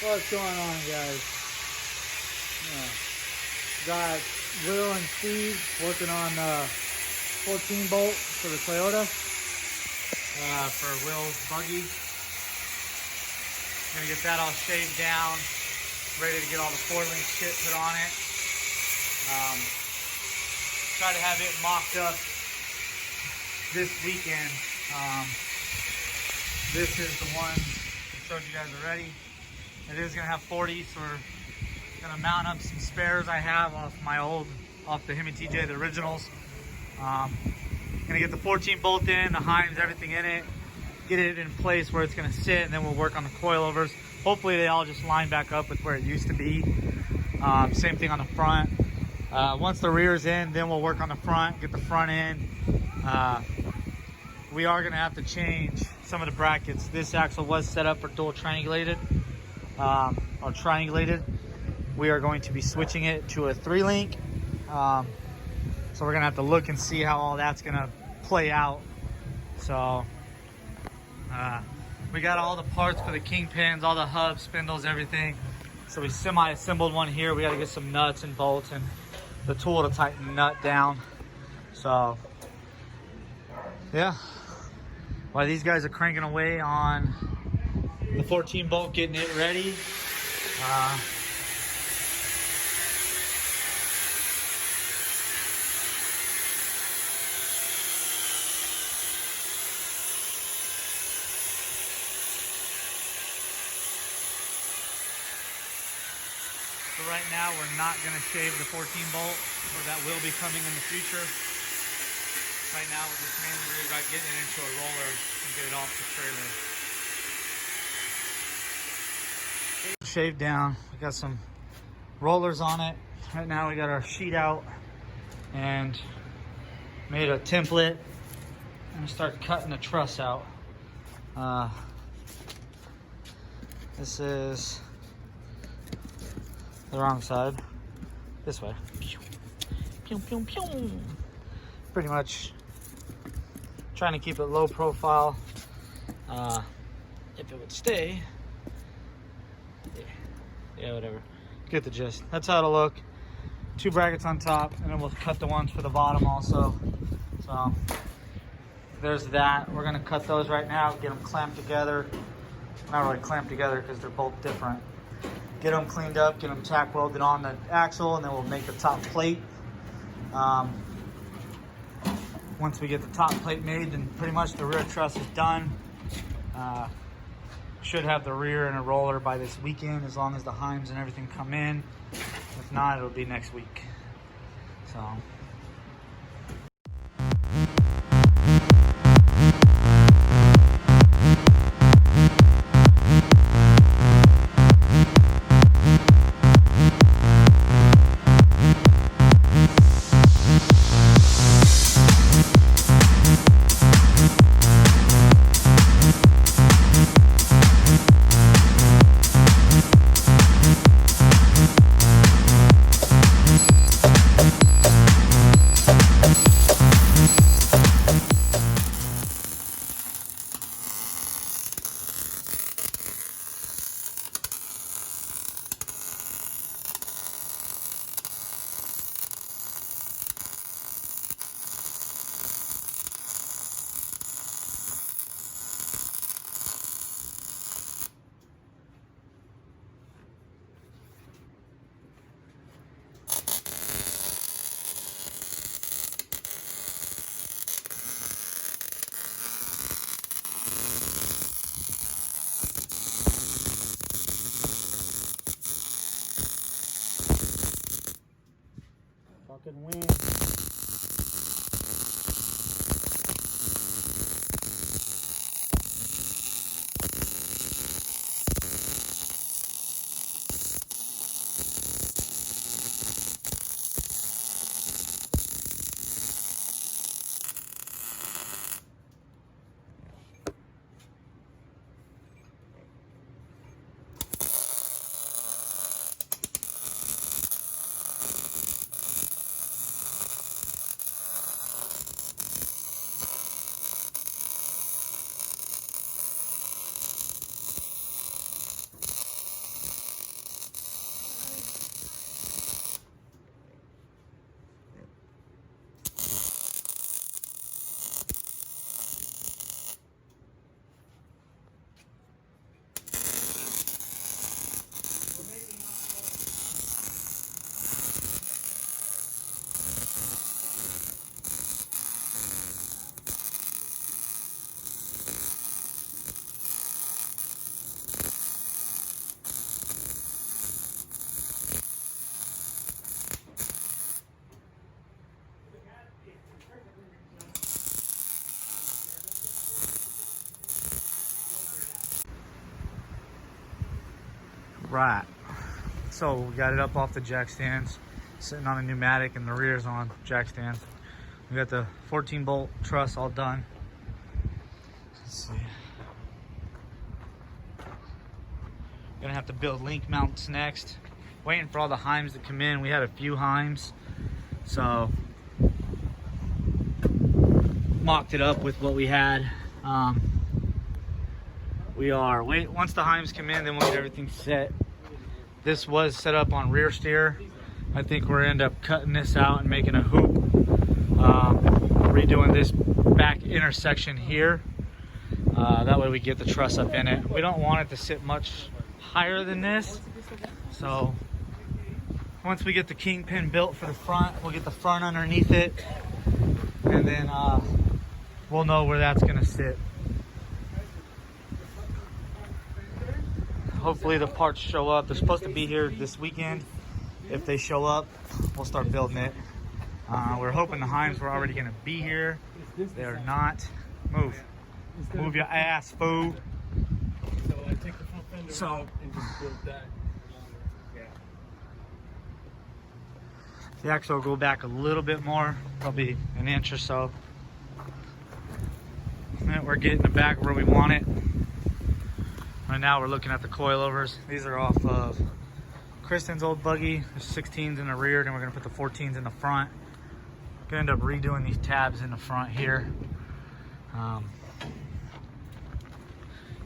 What's going on, guys? Yeah. Got Will and Steve working on 14 bolt for the Toyota for Will's buggy. Gonna get that all shaved down, ready to get all the 4-link shit put on it. Try to have it mocked up this weekend. This is the one I showed you guys already. It is gonna have 40, so we're gonna mount up some spares I have off the Hemi TJ, the originals. Gonna get the 14 bolt in, the Heims, everything in it, get it in place where it's gonna sit, and then we'll work on the coilovers. Hopefully they all just line back up with where it used to be. Same thing on the front. Once the rear's in, then we'll work on the front, get the front in. We are gonna have to change some of the brackets. This axle was set up for dual triangulated, or triangulated. We are going to be switching it to a 3-link. So we're gonna have to look and see how all that's gonna play out. So we got all the parts for the kingpins, all the hubs, spindles, everything. So we semi-assembled one here. We gotta get some nuts and bolts and the tool to tighten the nut down. So yeah, while these guys are cranking away on the 14 bolt, getting it ready. So right now we're not going to shave the 14 bolt, or that will be coming in the future. Right now we're just mainly worried about getting it into a roller and get it off the trailer. Shaved down, we got some rollers on it. Right now we got our sheet out and made a template and start cutting the truss out. This is the wrong side. This way. Pew, pew, pew, pew. Pretty much trying to keep it low profile. If it would stay. Yeah, whatever. Get the gist. That's how it'll look. 2 brackets on top, and then we'll cut the ones for the bottom also. So there's that. We're gonna cut those right now, get them clamped together. Not really clamped together because they're both different. Get them cleaned up, get them tack welded on the axle, and then we'll make the top plate. Once we get the top plate made, then pretty much the rear truss is done. Should have the rear in a roller by this weekend, as long as the Heims and everything come in. If not, it'll be next week. So. Fucking win. Right. So we got it up off the jack stands, sitting on a pneumatic, and the rear's on jack stands. We got the 14 bolt truss all done. Let's see. Gonna have to build link mounts next. Waiting for all the heims to come in. We had a few heims, so mocked it up with what we had. Once the heims come in, then we'll get everything set. This was set up on rear steer. I think we're end up cutting this out and making a hoop, redoing this back intersection here. That way we get the truss up in it. We don't want it to sit much higher than this, so once we get the kingpin built for the front, we'll get the front underneath it, and then we'll know where that's gonna sit. Hopefully the parts show up. They're supposed to be here this weekend. If they show up, we'll start building it. We're hoping the heims were already gonna be here. They're not. Move your ass, fool. So I take the front fender out and just build that. The axle will go back a little bit more, probably an inch or so. And we're getting it back where we want it. Right now we're looking at the coilovers. These are off of Kristen's old buggy. There's 16s in the rear, then we're gonna put the 14s in the front. Gonna end up redoing these tabs in the front here.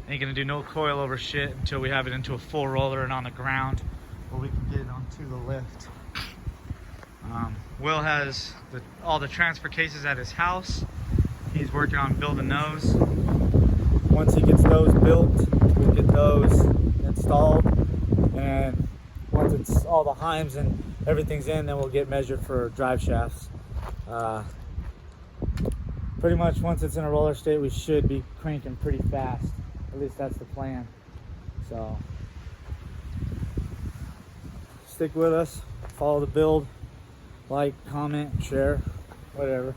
Ain't gonna do no coilover shit until we have it into a full roller and on the ground, where we can get it onto the lift. Will has all the transfer cases at his house. He's working on building those. Once he gets those built, we'll get those installed. And once it's all the heims and everything's in, then we'll get measured for drive shafts. Pretty much once it's in a roller state, we should be cranking pretty fast. At least that's the plan. So stick with us, follow the build. Like, comment, share, whatever.